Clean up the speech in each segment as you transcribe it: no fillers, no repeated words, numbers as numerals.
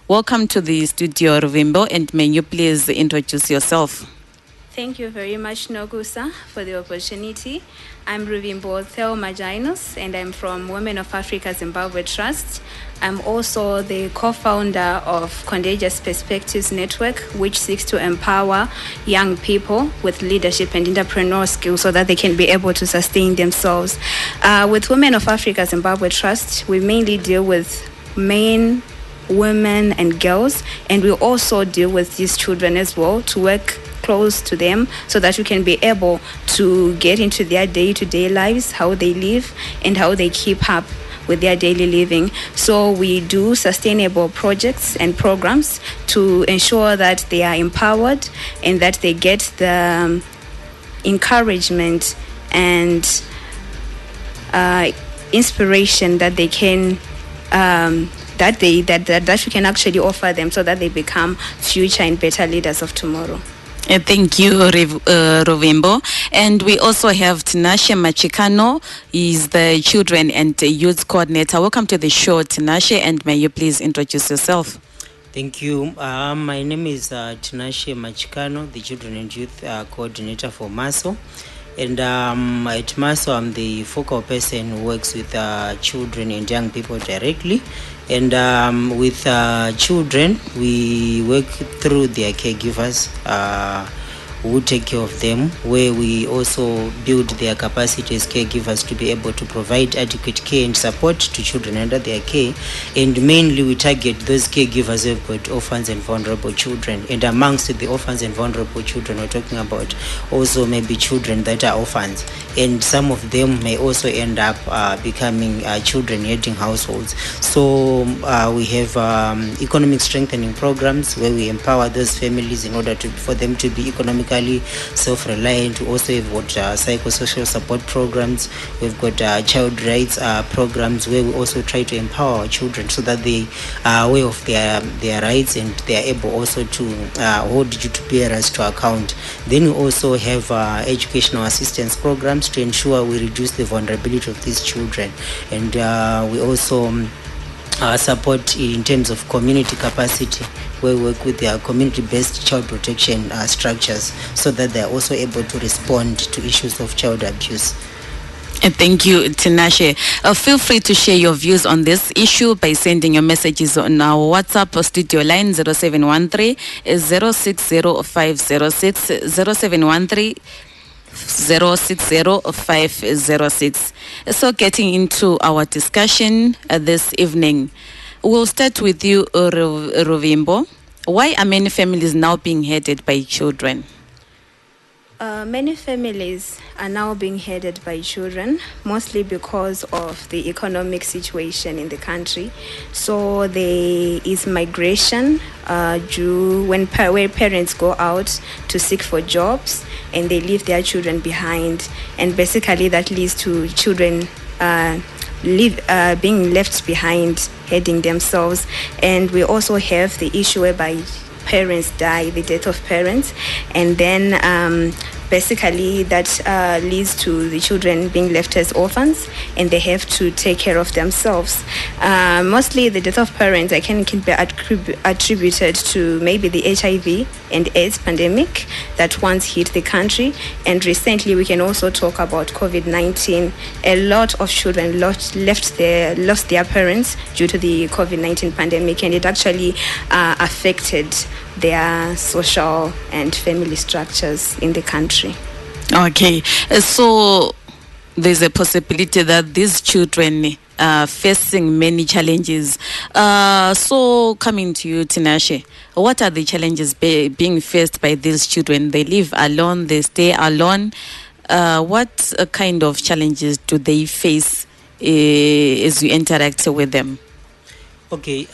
Welcome to the studio, Ruvimbo, and may you please introduce yourself. Thank you very much, Nogusa, for the opportunity. I'm Ruvimbo Theo Majinos, and I'm from Women of Africa Zimbabwe Trust. I'm also the co-founder of Contagious Perspectives Network, which seeks to empower young people with leadership and entrepreneurial skills so that they can be able to sustain themselves. With Women of Africa Zimbabwe Trust, we mainly deal with men, women, and girls, and we also deal with these children as well to work close to them so that we can be able to get into their day-to-day lives, how they live and how they keep up with their daily living. So we do sustainable projects and programs to ensure that they are empowered and that they get the encouragement and inspiration that they can that we can actually offer them so that they become future and better leaders of tomorrow. Thank you, Ruvimbo. And we also have Tinashe Machikano. He's the Children and Youth Coordinator. Welcome to the show, Tinashe, and may you please introduce yourself. Thank you. My name is Tinashe Machikano, the Children and Youth Coordinator for MASO. And at MASO, I'm the focal person who works with children and young people directly. And with children, we work through their caregivers who take care of them, where we also build their capacity as caregivers to be able to provide adequate care and support to children under their care. And mainly we target those caregivers who have got orphans and vulnerable children. And amongst the orphans and vulnerable children, we're talking about also maybe children that are orphans. And some of them may also end up becoming children-heading households. So we have economic strengthening programs where we empower those families in order for them to be economically self-reliant. We also have got psychosocial support programs. We've got child rights programs where we also try to empower our children so that they are aware of their rights and they are able also to hold duty bearers to account. Then we also have educational assistance programs to ensure we reduce the vulnerability of these children. And we also support in terms of community capacity, where we work with their community-based child protection structures so that they are also able to respond to issues of child abuse. Thank you, Tinashe. Feel free to share your views on this issue by sending your messages on our WhatsApp studio line 0713 060506 0713 060506. So getting into our discussion this evening, we'll start with you, Ruvimbo. Why are many families now being headed by children? Many families are now being headed by children, mostly because of the economic situation in the country. So there is migration where parents go out to seek for jobs and they leave their children behind. And basically that leads to children being left behind, heading themselves. And we also have the issue whereby parents die, the death of parents, and then basically that leads to the children being left as orphans and they have to take care of themselves. Mostly the death of parents can be attributed to maybe the HIV and AIDS pandemic that once hit the country, and recently we can also talk about COVID-19. A lot of children lost their parents due to the COVID-19 pandemic, and it actually affected their social and family structures in the country. Okay, so there's a possibility that these children are facing many challenges. So coming to you, Tinashe, what are the challenges being faced by these children? They live alone, they stay alone. What kind of challenges do they face as you interact with them? Okay,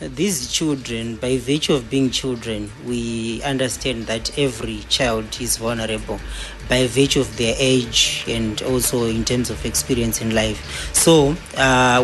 these children, by virtue of being children, we understand that every child is vulnerable by virtue of their age and also in terms of experience in life. So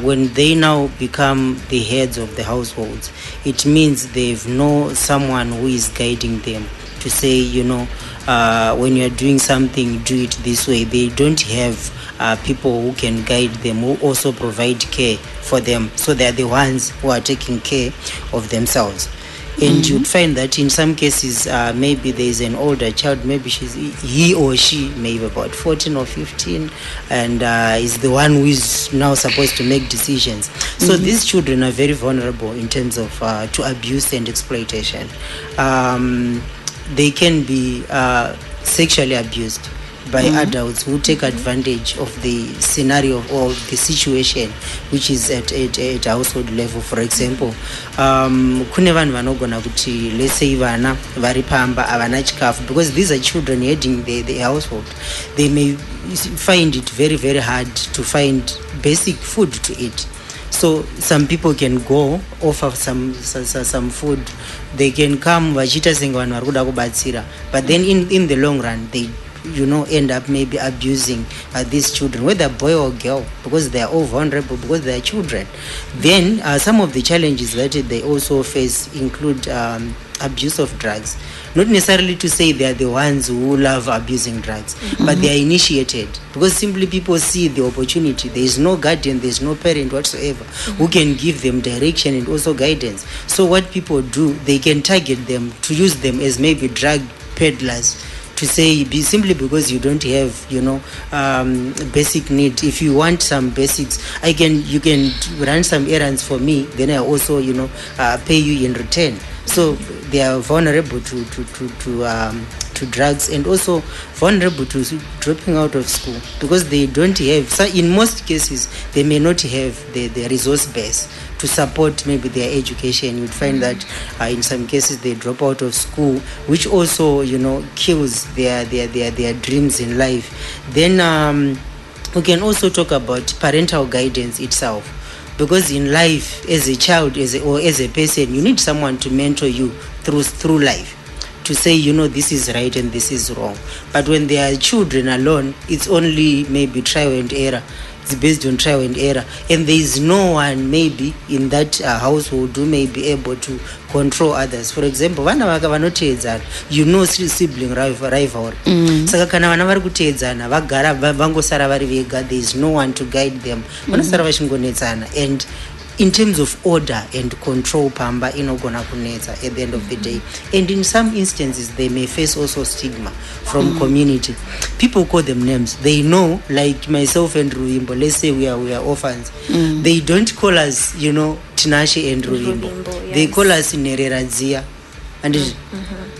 when they now become the heads of the households, it means they've someone who is guiding them to say, when you are doing something, do it this way. They don't have people who can guide them, who also provide care for them. So they are the ones who are taking care of themselves. And you'd find that in some cases, maybe there's an older child, maybe he or she maybe about 14 or 15, and is the one who is now supposed to make decisions. So these children are very vulnerable in terms of to abuse and exploitation. They can be sexually abused by adults who take advantage of the scenario or the situation which is at household level. For example, kune vanhu vanogona kuti let's say vana vari pamba havana chikafu, because these are children heading the household. They may find it very, very hard to find basic food to eat. So some people can go offer some food. They can come vachita senge vanhu vari kuda kubatsira, but then in the long run they end up maybe abusing these children, whether boy or girl, because they are all vulnerable, because they are children. Then some of the challenges that they also face include abuse of drugs. Not necessarily to say they are the ones who love abusing drugs, but they are initiated because simply people see the opportunity. There is no guardian, there is no parent whatsoever who can give them direction and also guidance. So what people do, they can target them to use them as maybe drug peddlers, to say simply because you don't have basic need. If you want some basics, you can run some errands for me, then I also pay you in return. So they are vulnerable to drugs, and also vulnerable to dropping out of school because they don't have, so in most cases they may not have the resource base to support maybe their education. You'd find that in some cases they drop out of school, which also kills their dreams in life. Then we can also talk about parental guidance itself, because in life, as a child or as a person, you need someone to mentor you through life, to say this is right and this is wrong. But when they are children alone, it's only maybe trial and error. It's based on trial and error, and there is no one maybe in that household who may be able to control others. For example, vana vanoteedzana, sibling rivalry. Saka kana vana vari kuteedzana vagara vangosara vari vega, there is no one to guide them, vanosara vachingonetsana. And in terms of order and control, pamba inogona kunetsa at the end of the day. And in some instances they may face also stigma from community. People call them names. They know, like myself and Ruimbo, let's say we are orphans. They don't call us Tinashe and Ruimbo. Yes. They call us Nereradzia. And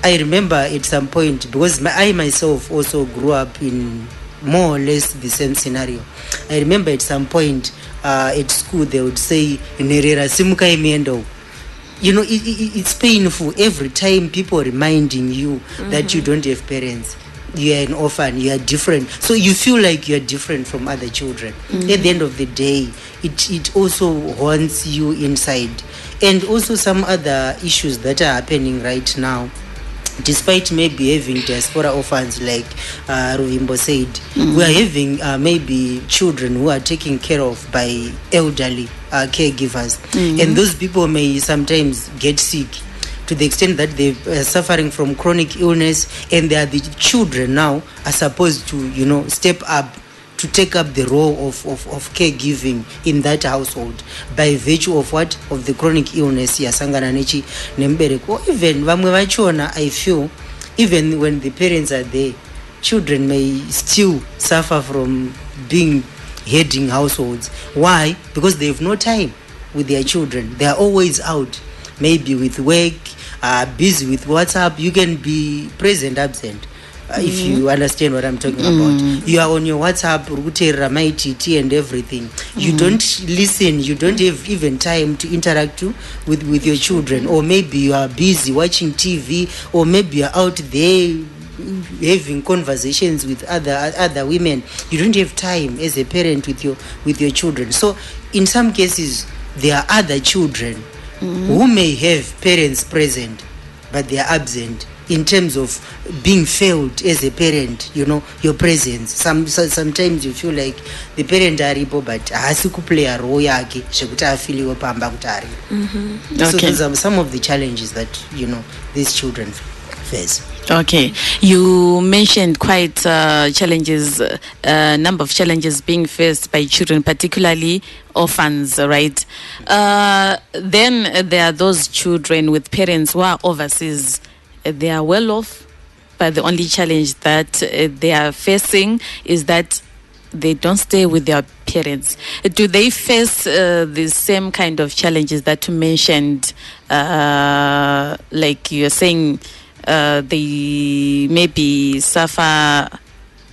I remember at some point, because I myself also grew up in more or less the same scenario. I remember at some point at school they would say Nerera Simuka Imiendo. It's painful every time people reminding you that you don't have parents. You are an orphan, you are different. So you feel like you are different from other children. At the end of the day, it also haunts you inside. And also some other issues that are happening right now, despite maybe having diaspora orphans like Ruvimbo said, we are having maybe children who are taken care of by elderly caregivers. And those people may sometimes get sick to the extent that they're suffering from chronic illness, and they are the children now are supposed to step up to take up the role of caregiving in that household by virtue of what? Of the chronic illness yasangana nechi nembereko. Even vamwe vachona, I feel, even when the parents are there, children may still suffer from being heading households. Why? Because they have no time with their children. They are always out, maybe with work, busy with WhatsApp. You can be present, absent. If you understand what I'm talking about. You are on your WhatsApp, Ramaiti, and everything. You don't listen, you don't have even time to interact with your children. Or maybe you are busy watching TV, or maybe you're out there having conversations with other women. You don't have time as a parent with your children. So in some cases, there are other children who may have parents present, but they are absent in terms of being felt as a parent, your presence. Sometimes you feel like the parent aripo, but hasi play a role yake zvekuti afiliwe pamba kuti aripo. So those are some of the challenges that these children face. Okay, you mentioned quite challenges, number of challenges being faced by children, particularly orphans, right? Then there are those children with parents who are overseas. They are well off, but the only challenge that they are facing is that they don't stay with their parents. Do they face the same kind of challenges that you mentioned? Like you're saying, they maybe suffer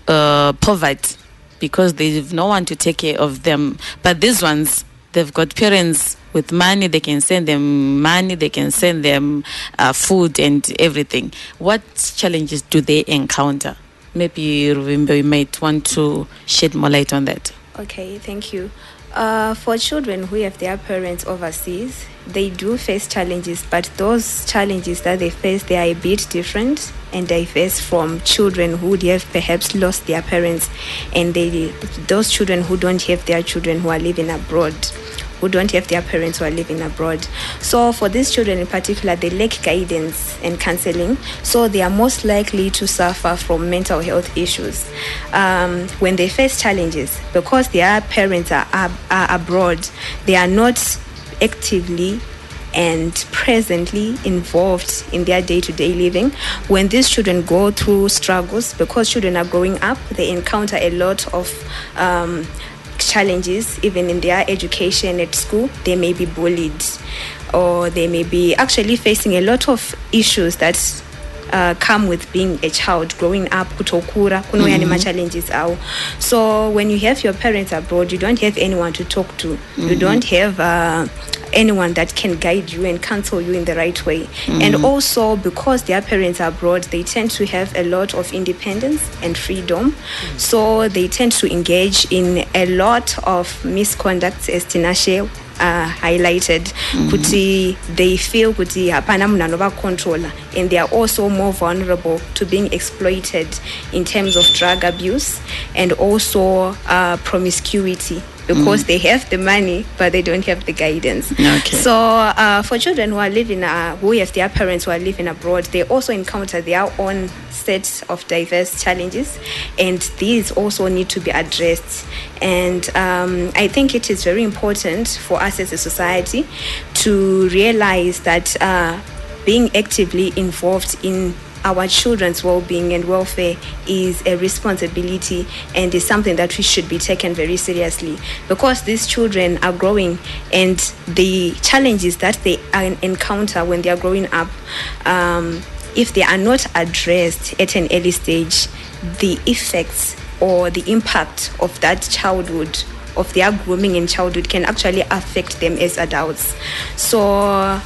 poverty because there's no one to take care of them. But these ones, they've got parents with money. They can send them money. They can send them food and everything. What challenges do they encounter? Maybe Ruvimbo, you might want to shed more light on that. Okay, thank you. For children who have their parents overseas, they do face challenges, but those challenges that they face, they are a bit different and diverse from children who have perhaps lost their parents, and those children who don't have their children who are living abroad, who don't have their parents who are living abroad. So for these children in particular, they lack guidance and counseling, so they are most likely to suffer from mental health issues. When they face challenges, because their parents are abroad, they are not actively and presently involved in their day-to-day living. When these children go through struggles, because children are growing up, they encounter a lot of challenges. Even in their education at school, they may be bullied, or they may be actually facing a lot of issues that come with being a child growing up. Kutokura kunoya nema challenges out. So when you have your parents abroad, you don't have anyone to talk to. You don't have anyone that can guide you and counsel you in the right way. And also, because their parents are abroad, they tend to have a lot of independence and freedom. So they tend to engage in a lot of misconduct, as Tinashe highlighted. Kuti they feel kuti hapana munhu anovacontrola, and they are also more vulnerable to being exploited in terms of drug abuse and also promiscuity, because they have the money but they don't have the guidance. Okay. So for children who are living who have their parents who are living abroad, they also encounter their own set of diverse challenges, and these also need to be addressed. And I think it is very important for us as a society to realize that being actively involved in our children's well-being and welfare is a responsibility, and is something that we should be taken very seriously, because these children are growing, and the challenges that they encounter when they are growing up, if they are not addressed at an early stage, the effects or the impact of that childhood, of their grooming in childhood, can actually affect them as adults. So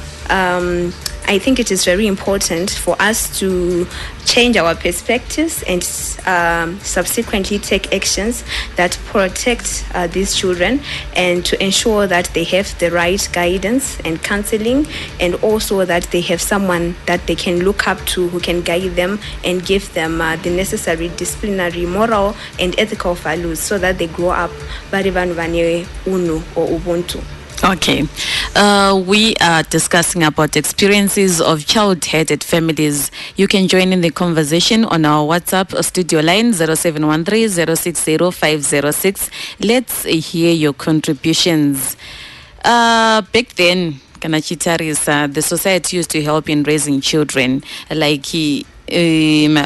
I think it is very important for us to change our perspectives and subsequently take actions that protect these children, and to ensure that they have the right guidance and counseling, and also that they have someone that they can look up to who can guide them and give them the necessary disciplinary, moral and ethical values, so that they grow up bari vanhu vane unhu or ubuntu. Okay. We are discussing about experiences of child-headed families. You can join in the conversation on our WhatsApp studio line 0713-060-506. Let's hear your contributions. Back then, Kanachitaris, the society used to help in raising children. Like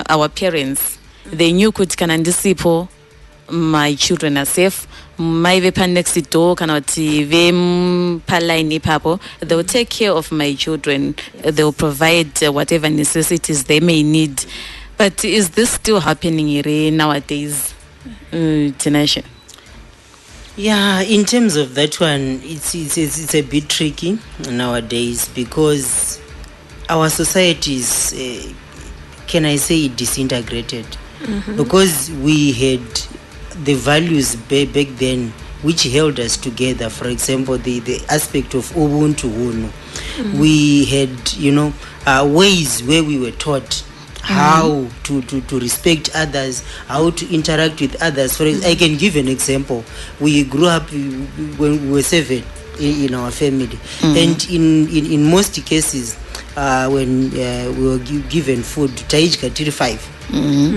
our parents, they knew kuti kana ndisipo, my children are safe. Maivepa next door kana kuti vepalaini ipapo, they will take care of my children. They will provide whatever necessities they may need. But is this still happening here nowadays, Tinashe? Yeah, in terms of that one, it's a bit tricky nowadays, because our society is, can I say, disintegrated. Because we had the values back then which held us together. For example, the aspect of ubuntu hunu. We had, ways where we were taught how to respect others, how to interact with others. For I can give an example. We grew up when we were 7 in our family, and in most cases, when we were given food taidya tiri 5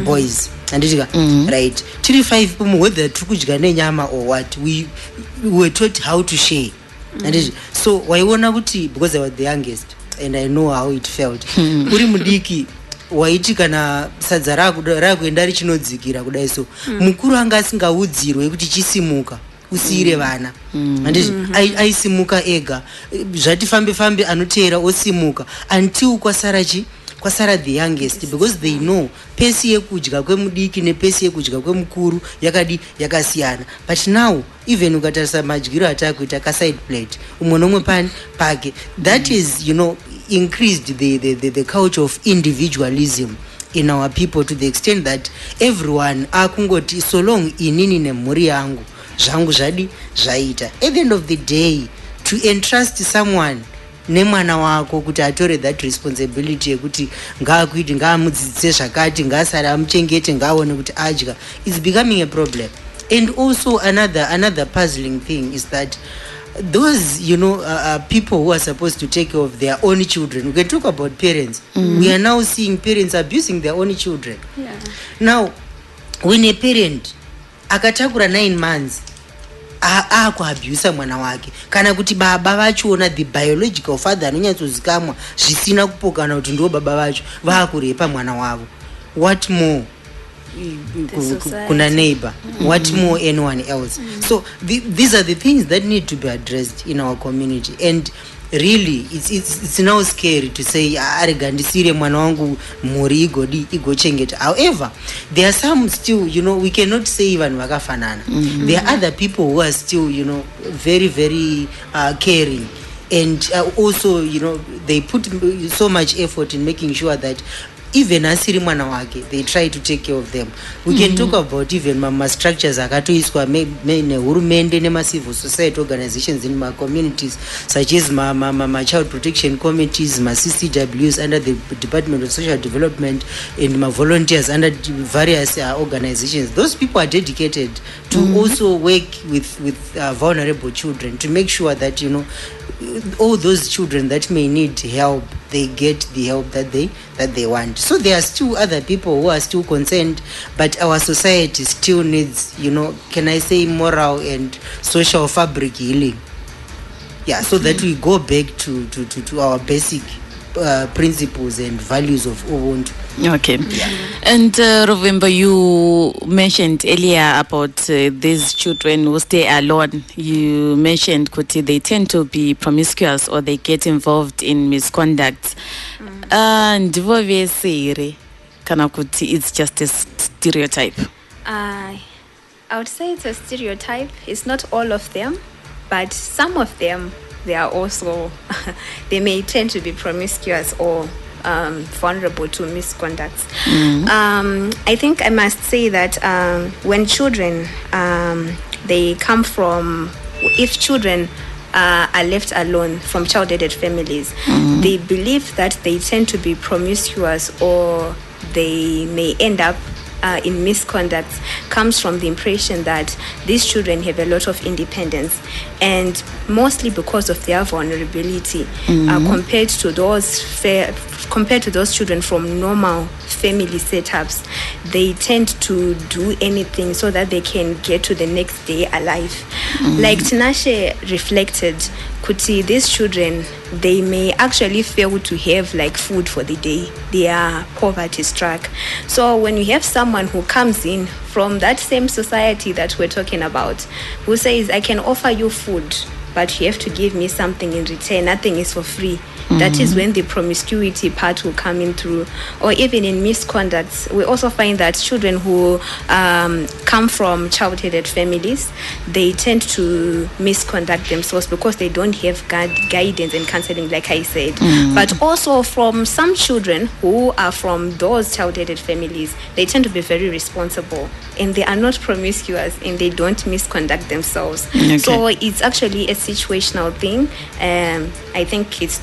boys andidika right tiri 5 whether tiri kudya nenyama or what we were taught how to share and so waiona kuti because I was the youngest and I know how it felt uri mudiki waiti kana sadza rakuenda richinodzikira kudai so mukuru anga asingaudzirwe kuti chisimuka usiire vana handizvi aisimuka ega zvati fambe anoteera osimuka until kwasara the youngest because they know pesi yekudya kwemudiki nepesi yekudya kwemukuru yakasiyana but now even ukatarisa madyiro atakuita kaside plate umwe nomwe pake that is increased the culture of individualism in our people to the extent that everyone akungoti so long inini nemhuri yangu zvangu zvaita at the end of the day to entrust someone nemwana wako kuti atore that responsibility yekuti ngaakuiti ngaamudzidzise zvakati ngaasara amuchengete ngaaone kuti adya is becoming a problem. And also another puzzling thing is that those people who are supposed to take care of their own children, we can talk about parents, we are now seeing parents abusing their own children. Now when a parent akatakura 9 months akuabhusa mwana wake kana kuti baba vachiona the biological father anonyatsozikamwa zvisina kupokana kuti ndo baba vacho vaakurepa mwana wavo, what more kuna neighbor, what more anyone else. So these are the things that need to be addressed in our community. And really it's now scary to say arigandisire mwana wangu mhuri igochengeta. However, there are some still, we cannot say even vakafanana. There are other people who are still, very very caring. And also, they put so much effort in making sure that even asiri mwana wake, they try to take care of them. We can talk about even mama structures akatoiswa nehurumende nema civil society organizations in my communities, such as my child protection committees, my CCWs under the Department of Social Development, and my volunteers under various organizations. Those people are dedicated to also work with vulnerable children to make sure that all those children that may need help, they get the help that they want. So there are still other people who are still concerned, but our society still needs, can I say, moral and social fabric healing. Yeah, so that we go back to our basic principles and values of Ubuntu. Okay. Yeah. And Rovemba, you mentioned earlier about these children who stay alone. You mentioned Kuti, they tend to be promiscuous or they get involved in misconduct. And Kanakuti, it's just a stereotype. I would say it's a stereotype. It's not all of them, but some of them, they are also, they may tend to be promiscuous or vulnerable to misconduct. I think I must say that when children, they come from, if children are left alone from child-aided families, they believe that they tend to be promiscuous or they may end up in misconduct comes from the impression that these children have a lot of independence, and mostly because of their vulnerability compared to those children from normal family setups. They tend to do anything so that they can get to the next day alive. Like Tinashe reflected, Kuti, these children, they may actually fail to have like food for the day. They are poverty struck. So when you have someone who comes in from that same society that we're talking about, who says, I can offer you food, but you have to give me something in return, nothing is for free. That is when the promiscuity part will come in through. Or even in misconduct, we also find that children who come from child-aided families, they tend to misconduct themselves because they don't have guidance and counseling, like I said. But also from some children who are from those child-aided families, they tend to be very responsible and they are not promiscuous and they don't misconduct themselves. Okay. So it's actually a situational thing. I think it's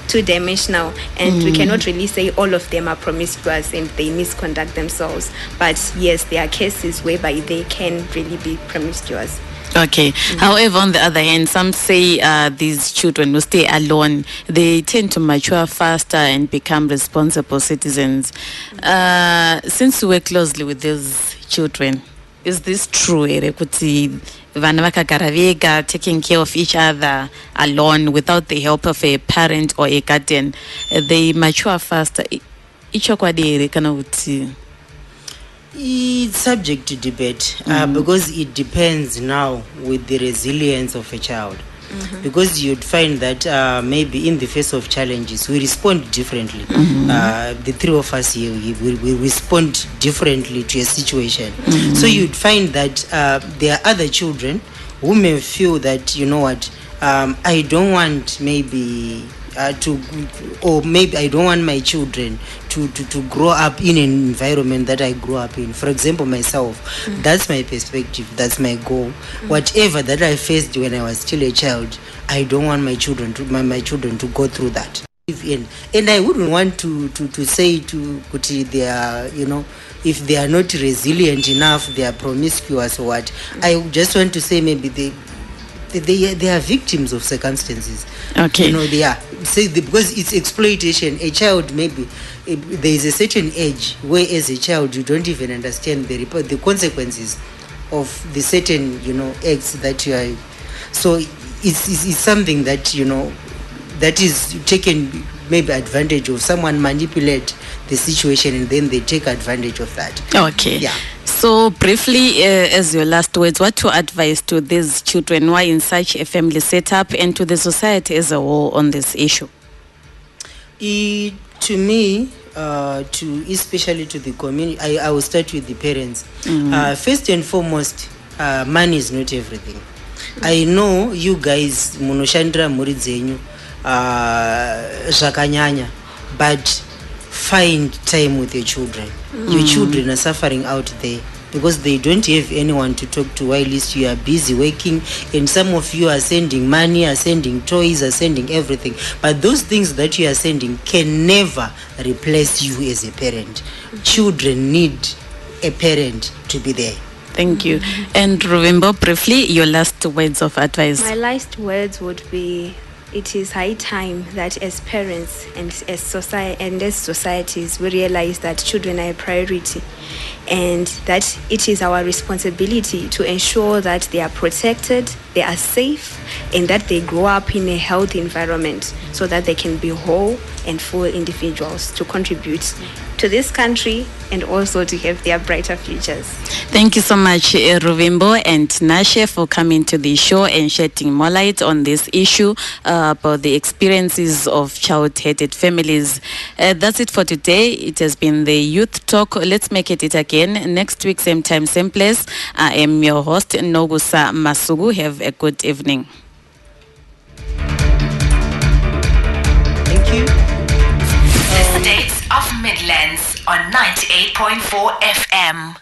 two-dimensional, and we cannot really say all of them are promiscuous and they misconduct themselves. But yes, there are cases whereby they can really be promiscuous. Okay. However, on the other hand, some say these children who stay alone, they tend to mature faster and become responsible citizens. Since you work closely with these children, is this true? Kuti vana vakagara vega, taking care of each other alone without the help of a parent or a guardian, they mature faster. Ichokwadi ere kana kuti. It's subject to debate because it depends now with the resilience of a child. Because you'd find that maybe in the face of challenges, we respond differently. The three of us here, we respond differently to a situation. So you'd find that there are other children who may feel that, you know what, I don't want maybe or maybe I don't want my children to grow up in an environment that I grew up in. For example, myself, that's my perspective, that's my goal. Whatever that I faced when I was still a child, I don't want my children to go through that. And I wouldn't want to say to Kuti they are, you know, if they are not resilient enough, they are promiscuous or what. I just want to say maybe they are victims of circumstances. Okay. You know, they are. Because it's exploitation. A child, maybe, there is a certain age where as a child you don't even understand the consequences of the certain, you know, acts that you are. So it's something that, you know, that is taken maybe advantage of. Someone manipulate the situation and then they take advantage of that. Okay. Yeah. So briefly, as your last words, what your advice to these children who are in such a family setup and to the society as a whole on this issue? To me, especially to the community, I will start with the parents. First and foremost, money is not everything. I know you guys munoshandira muri dzenyu zvakanyanya, but find time with your children. Your children are suffering out there because they don't have anyone to talk to while you are busy working, and some of you are sending money, are sending toys, are sending everything, but those things that you are sending can never replace you as a parent. Children need a parent to be there. Thank you. And Ruvimbo, briefly, your last words of advice. My last words would be, it is high time that as parents and as societies we realize that children are a priority, and that it is our responsibility to ensure that they are protected, they are safe, and that they grow up in a healthy environment so that they can be whole and full individuals to contribute to this country and also to have their brighter futures. Thank you so much, Ruvimbo and Nashe, for coming to the show and shedding more light on this issue about the experiences of child-headed families. That's it for today. It has been the Youth Talk. Let's make it again. Next week, same time, same place. I am your host, Nogusa Masugu. Have a good evening. Thank you. The States of Midlands on 98.4 FM.